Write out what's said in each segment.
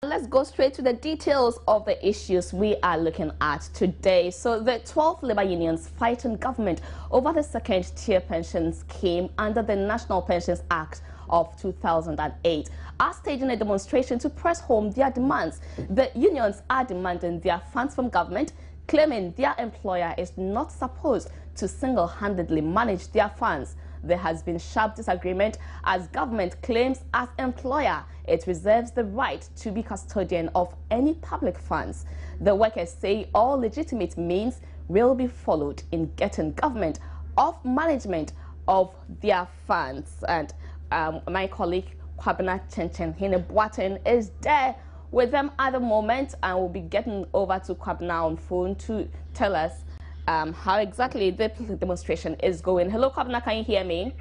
Let's go straight to the details of the issues we are looking at today. So the 12 labor unions fighting government over the second-tier pension scheme under the National Pensions Act of 2008 are staging a demonstration to press home their demands. The unions are demanding their funds from government, claiming their employer is not supposed to single-handedly manage their funds. There has been sharp disagreement as government claims as employer it reserves the right to be custodian of any public funds. The workers say all legitimate means will be followed in getting government off management of their funds. And my colleague Kwabena Chenchen Hine-Boateng is there with them at the moment, and we'll be getting over to Kwabena on phone to tell us how exactly the demonstration is going. Hello, Kwabena, can you hear me?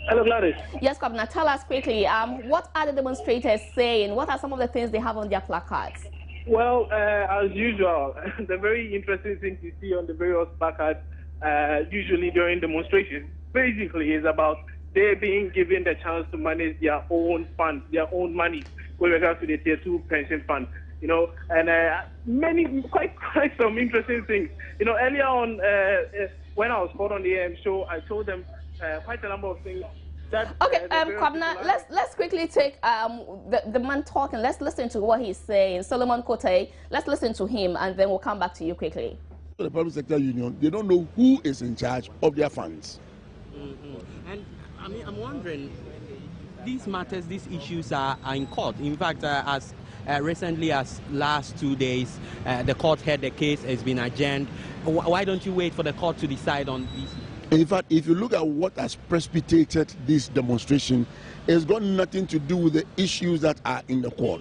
Hello, Gladys. Yes, Kwabena, tell us quickly, what are the demonstrators saying? What are some of the things they have on their placards? Well, as usual, the very interesting thing you see on the various placards, usually during demonstrations, basically is about they being given the chance to manage their own funds, their own money, with regards to the Tier 2 pension fund. You know, and quite some interesting things. You know, earlier on, when I was called on the AM show, I told them quite a number of things. That, okay, Kwabena, let's quickly take the man talking. Let's listen to what he's saying. Solomon Kote, let's listen to him, and then we'll come back to you quickly. The public sector union, they don't know who is in charge of their funds. And I mean, I'm wondering, these matters, these issues are in court. In fact, as recently as last 2 days, the court heard the case has been adjourned. Why don't you wait for the court to decide on these? In fact, if you look at what has precipitated this demonstration, it's got nothing to do with the issues that are in the court.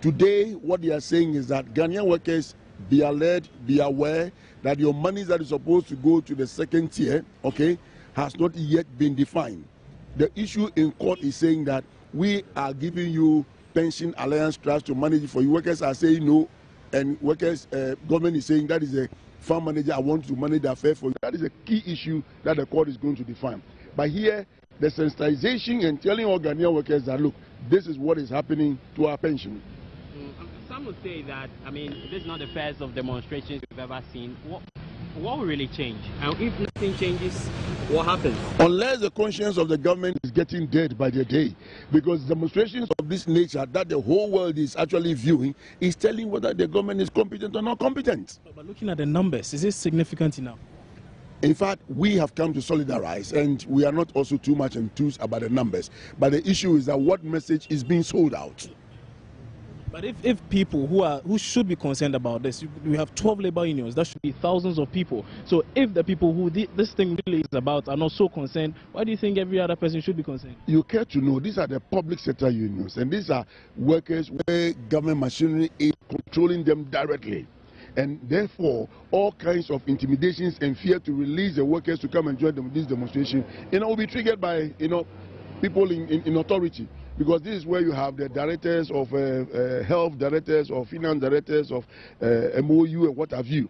Today, what they are saying is that Ghanaian workers, be alert, be aware that your monies that is supposed to go to the second tier, okay, has not yet been defined. The issue in court is saying that we are giving you pension alliance trust to manage it for you. Workers are saying no, and workers, government is saying that is a fund manager, I want to manage the affair for you. That is a key issue that the court is going to define. But here, the sensitization and telling all Ghanaian workers that, look, this is what is happening to our pension. Some would say that, I mean, this is not the first of demonstrations we've ever seen. What will really change? And if nothing changes, what happens? Unless the conscience of the government is getting dead by the day, because demonstrations of this nature that the whole world is actually viewing is telling whether the government is competent or not competent. But looking at the numbers, is it significant enough? In fact, we have come to solidarize, and we are not also too much enthused about the numbers. But the issue is that what message is being sold out. But if people who should be concerned about this, we have 12 labor unions, that should be thousands of people. So if the people who this thing really is about are not so concerned, why do you think every other person should be concerned? You care to know, these are the public sector unions, and these are workers where government machinery is controlling them directly. And therefore, all kinds of intimidations and fear to release the workers to come and join this demonstration, will be triggered by, people in authority. Because this is where you have the directors of health directors or finance directors of MOU and what have you.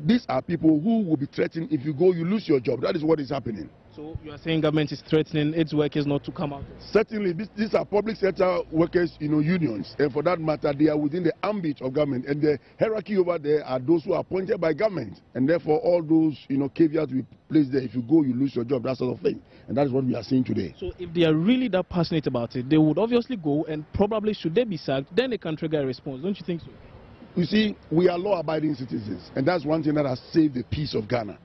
These are people who will be threatened. If you go, you lose your job. That is what is happening. So you are saying government is threatening its workers not to come out? Certainly, these are public sector workers, unions, and for that matter, they are within the ambit of government, and the hierarchy over there are those who are appointed by government, and therefore all those, caveats we place there. If you go, you lose your job, that sort of thing, and that is what we are seeing today. So if they are really that passionate about it, they would obviously go, and probably should they be sacked, then they can trigger a response. Don't you think so? You see, we are law-abiding citizens, and that's one thing that has saved the peace of Ghana.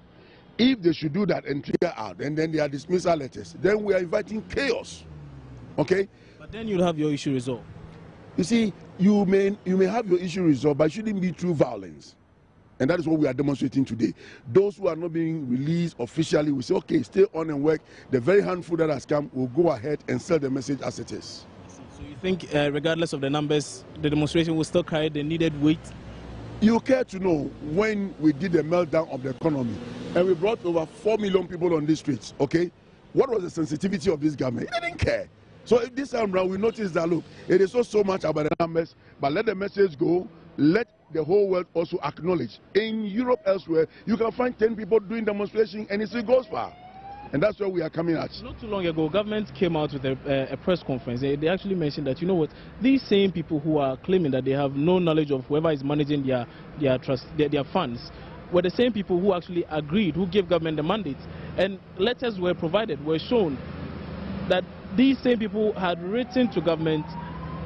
If they should do that and trigger out, and then there are dismissal letters, then we are inviting chaos. Okay? But then you'll have your issue resolved. You see, you may have your issue resolved, but it shouldn't be through violence. And that is what we are demonstrating today. Those who are not being released officially will say, okay, stay on and work. The very handful that has come will go ahead and sell the message as it is. So you think, regardless of the numbers, the demonstration will still carry the needed weight? You care to know, when we did the meltdown of the economy and we brought over 4 million people on the streets, okay, what was the sensitivity of this government? They didn't care. So if this time around we notice that, look, it is not so much about the numbers, but let the message go, let the whole world also acknowledge. In Europe, elsewhere, you can find 10 people doing demonstration and it still goes far. And that's where we are coming at. Not too long ago, government came out with a press conference. They actually mentioned that, you know what, these same people who are claiming that they have no knowledge of whoever is managing their funds were the same people who actually agreed, who gave government the mandate. And letters were provided, were shown that these same people had written to government,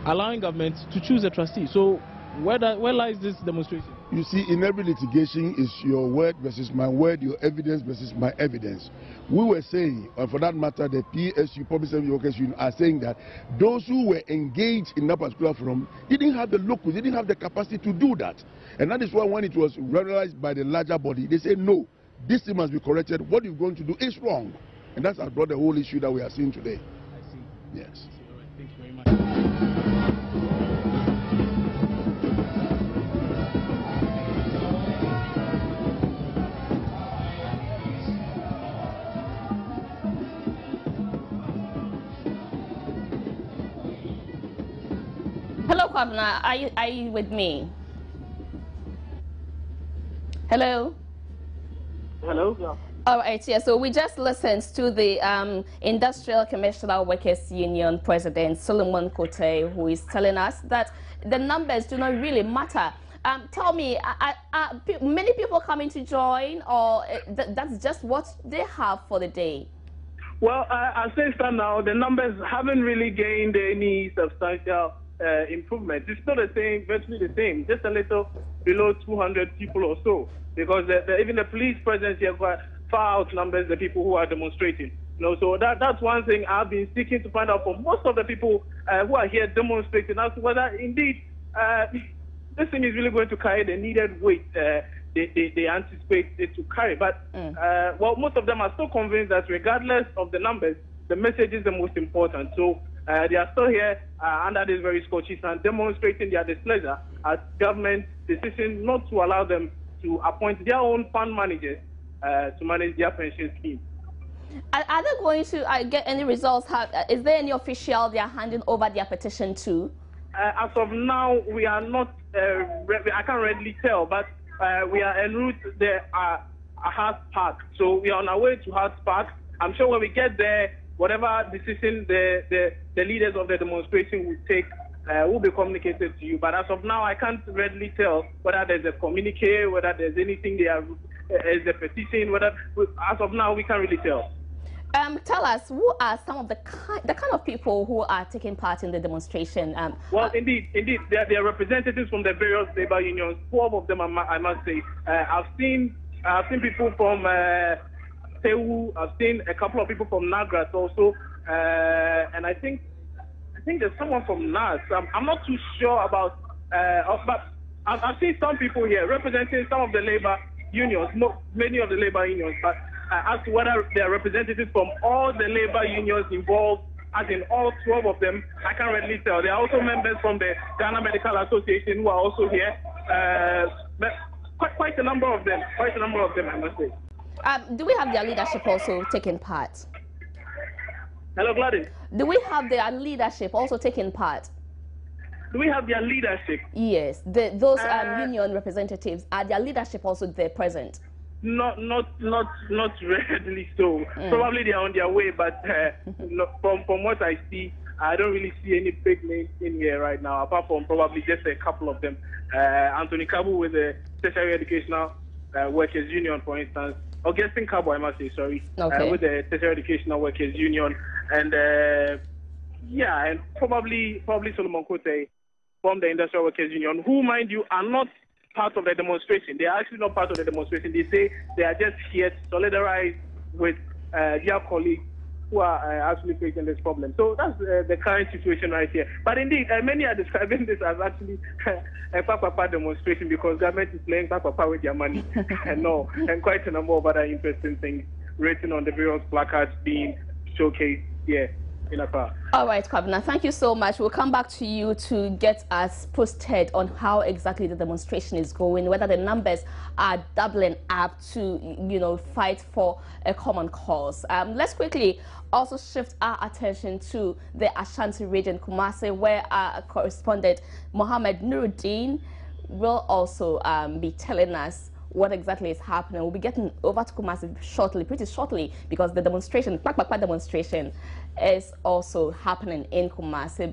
allowing government to choose a trustee. So where lies this demonstration? You see, in every litigation, it's your word versus my word, your evidence versus my evidence. We were saying, and for that matter, the PSU, Public Service Workers Union, are saying that those who were engaged in that particular forum didn't have the locus, didn't have the capacity to do that. And that is why when it was realized by the larger body, they said, no, this thing must be corrected. What you're going to do is wrong. And that's brought the whole issue that we are seeing today. I see. Yes. All right. Thank you very much. Hello, Kwabena. Are you with me? Hello? Hello? Yeah. All right, yeah, so we just listened to the Industrial Commercial Workers Union President, Solomon Kote, who is telling us that the numbers do not really matter. Tell me, are many people coming to join, or that's just what they have for the day? Well, as things stand now, the numbers haven't really gained any substantial improvement. It's still the same, virtually the same, just a little below 200 people or so, because even the police presence here far outnumbers the people who are demonstrating. You know, so that's one thing I've been seeking to find out from most of the people who are here demonstrating as to whether indeed this thing is really going to carry the needed weight they anticipate it to carry. But well, most of them are still convinced that regardless of the numbers, the message is the most important. So they are still here under this very scorchy sun, demonstrating their displeasure at government's decision not to allow them to appoint their own fund managers to manage their pension scheme. Are they going to get any results? Is there any official they are handing over their petition to? As of now, we are not, I can't readily tell, but we are en route there at Hearts Park. So we are on our way to Hearts Park. I'm sure when we get there, whatever decision the leaders of the demonstration will take will be communicated to you. But as of now, I can't readily tell whether there's a communique, whether there's anything they are, as a petition, whether, as of now, we can't really tell. Tell us, who are some of the kind of people who are taking part in the demonstration? Well, indeed, they are representatives from the various labor unions. 12 of them, I must say. I've seen people from Tewu. I've seen a couple of people from Nagras also, and I think there's someone from NAS. I'm not too sure about, but I've seen some people here representing some of the labor unions, many of the labor unions, but as to whether they are representatives from all the labor unions involved, as in all 12 of them, I can't readily tell. There are also members from the Ghana Medical Association who are also here. But quite a number of them, I must say. Do we have their leadership also taking part? Hello, Gladys. Do we have their leadership also taking part? Do we have their leadership? Yes, those union representatives, are their leadership also there present? Not readily so. Probably they are on their way, but from what I see, I don't really see any big names in here right now, apart from probably just a couple of them. Anthony Kabu with the Tertiary Educational Workers Union, for instance. Augustine Kabu, I must say, sorry, okay. With the Tertiary Educational Workers Union, and and probably Solomon Kote from the Industrial Workers Union, who, mind you, are not part of the demonstration. They are actually not part of the demonstration. They say they are just here to solidarize with their colleagues who are actually facing this problem. So that's the current situation right here. But indeed, many are describing this as actually a papa demonstration because government is playing papa with their money and quite a number of other interesting things written on the various placards being showcased here in Accra. All right, Kwabena, thank you so much. We'll come back to you to get us posted on how exactly the demonstration is going, whether the numbers are doubling up to, fight for a common cause. Let's quickly also shift our attention to the Ashanti region, Kumasi, where our correspondent Mohammed Nuruddin will also be telling us what exactly is happening. We'll be getting over to Kumasi shortly, pretty shortly, because the demonstration, demonstration is also happening in Kumasi.